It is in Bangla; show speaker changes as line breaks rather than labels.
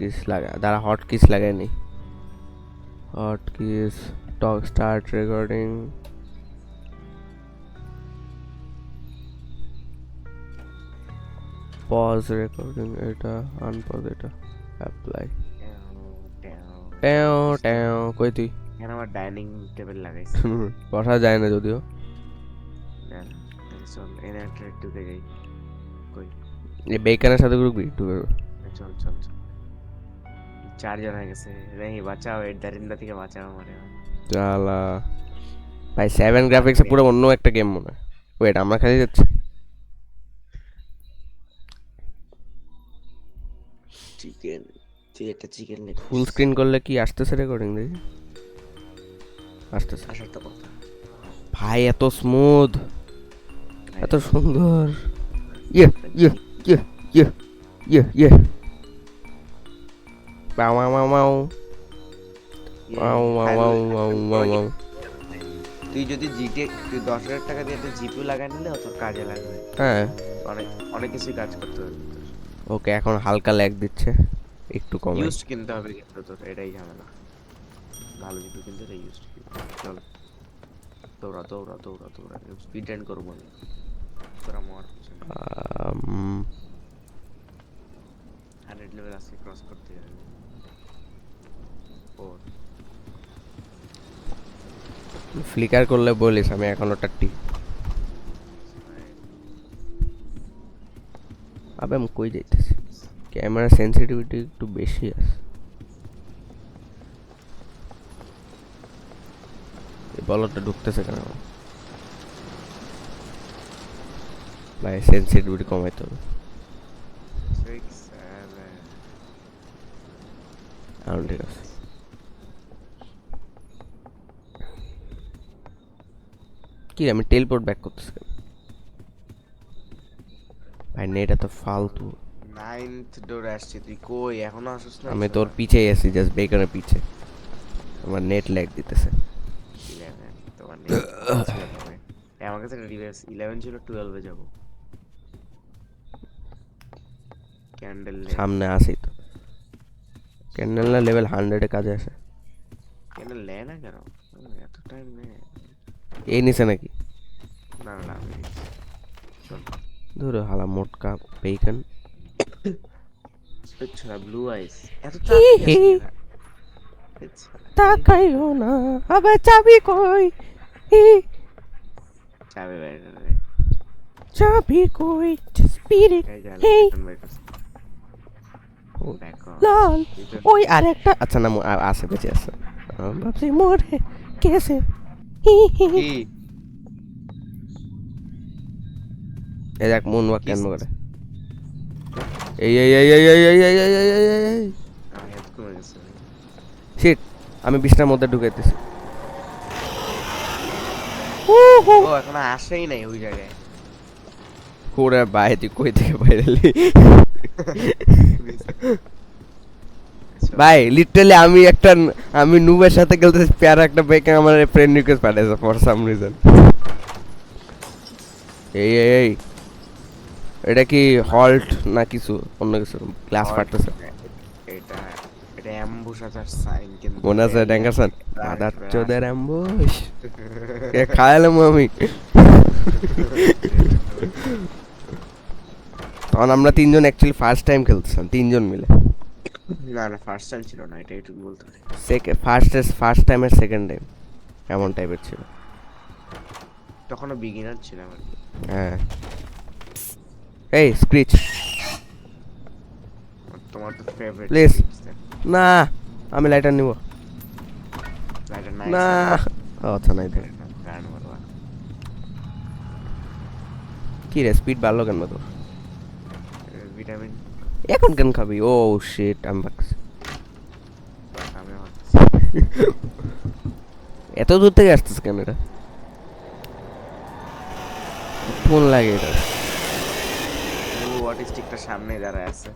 কিস লাগা দাঁড়া হট কিস লাগাইনি হট কিস টক স্টার্ট রেকর্ডিং পজ রেকর্ডিং এটা আনপজ এটা অ্যাপ্লাই ট্যাও ট্যাও কই তুই
এখানে আমার ডাইনিং টেবিল লাগাইছি
বসা যায় না যদিও
চল এনে একটু দেখাই কই
এই বেকানের সাথে গ্রুপি ঢুকে
চল চল চল 4 জন হয়ে গেছে রেহি বাঁচাও এর দারিন্দা থেকে বাঁচাও আমারে
চালা ভাই 7 গ্রাফিক্সে পুরো অন্য একটা গেম মনে হয় ওয়েট আমরা খালি যাচ্ছি
চিকেন এটা চিকেন
ফুল স্ক্রিন করলে কি আসতেছে রেকর্ডিং দেখি আসতেছে
আসার তো কথা
ভাই এত স্মুথ এত সুন্দর ইয়ে ইয়ে ইয়ে ইয়ে ইয়ে ইয়ে মাও মাও মাও মাও মাও মাও মাও মাও মাও
তুই যদি জিটি তুই 10,000 টাকা দিয়ে একটা জিপিইউ লাগাই নিলে তোর কাজে লাগবে
হ্যাঁ
অনেক অনেক কিছুই কাজ করতে হবে
ওকে এখন হালকা ল্যাগ দিচ্ছে একটু কম
ইউজড কিনতে হবে কিন্তু তোর এটাই ঝামেলা ভালো জিপিইউ কিনতে এটা ইউজড চল দৌড়া দৌড়া দৌড়া দৌড়া স্পিড রান করবো তোরা মর 100 লেভেল আজকে ক্রস করতে যাবে ও
ফ্লিকার করলে বলিস আমি এখন ওটা টিপ আবে আমি কই যাইতেছি ক্যামেরা সেন্সিটিভিটি একটু বেশি আছে এই বলটা ঢুকতেছে কেন ভাই সেন্সিটিভিটি কমাইতে হবে
6 7
ঠিক আছে কি আমি টেলপোর্ট ব্যাক করতেছি ভাই নেট এত ফালতু
9th ডোর আসছে তুই কই এখনো আসছ না
আমি তোর পিছেই আছি জাস্ট বেকারের পিছে আমার নেট ল্যাগ দিতেছে
11 তোমার নেট আমার কাছে রিভার্স 11 ছিল 12 এ যাব ক্যান্ডেল
সামনে আসি তো ক্যান্ডেল না লেভেল 100 এ কাজে আসে
ক্যান্ডেল লে না কেন এত টাইম নেই
এই নিচে নাকি
না না আমি
ধরো হালা মোটকা বেকন
আচ্ছা ব্লু আইস এত
তাকাইও না আবে চাবি কই
চাবি বাইরে
চাবি কই স্পিরিট হেই লাল ওই আরেকটা আচ্ছা না আছে বেঁচে আছে ভাবছি মরে কেসে হি হি
কি
এই দেখ মন ওয়াক কেন করে এই এই এই এই এই এই এই এই এই এই এই
আমি হেড করে গেছে
শিট আমি বিছনার মধ্যে ঢুকাইতেছি
ও এখন আসেই নাই ওই জায়গায়
ওরে ভাই তুই কই থেকে বাইরেলি ভাই লিটারালি আমি নুবের সাথে খেলতেছি প্যারা একটা বেকে আমার ফ্রেন্ড রিকোয়েস্ট পাঠাইছে ফর সাম রিজন এই এই এই এটা কি হল্ট না কিছু অন্য কিছু ক্লাস ফাটতেছে
এটা এটা অ্যাম্বুশ আছে সাইন কিন্তু
মনে আছে ড্যাঙ্গারসন আদার চোদের অ্যাম্বুশ এ খাইলাম আমি তখন আমরা তিনজন অ্যাকচুয়ালি ফার্স্ট টাইম খেলতেছিলাম তিনজন মিলে
না না ফার্স্ট টাইম ছিল না এটা একটু বলতে পারি
ফার্স্ট টাইমের সেকেন্ড টাইম এমন টাইপের ছিল
তখনও বিগিনার ছিলাম আর কি
হ্যাঁ এই স্ক্রিচ
তোমার তো ফেভারিট
প্লিজ না আমি লাইটার নিব
লাইটার নাই
না আচ্ছা নাই তো
গান মারবা
কি রে স্পিড বাড়লো কেন তোর
ভিটামিন
এখন কেন খাবি ও শিট আমি ভাবছি
আমি
এত দূর থেকে আসছিস কেন এটা ফোন লাগে এটা
ও অটিস্টিকটা সামনে দাঁড়ায় আছে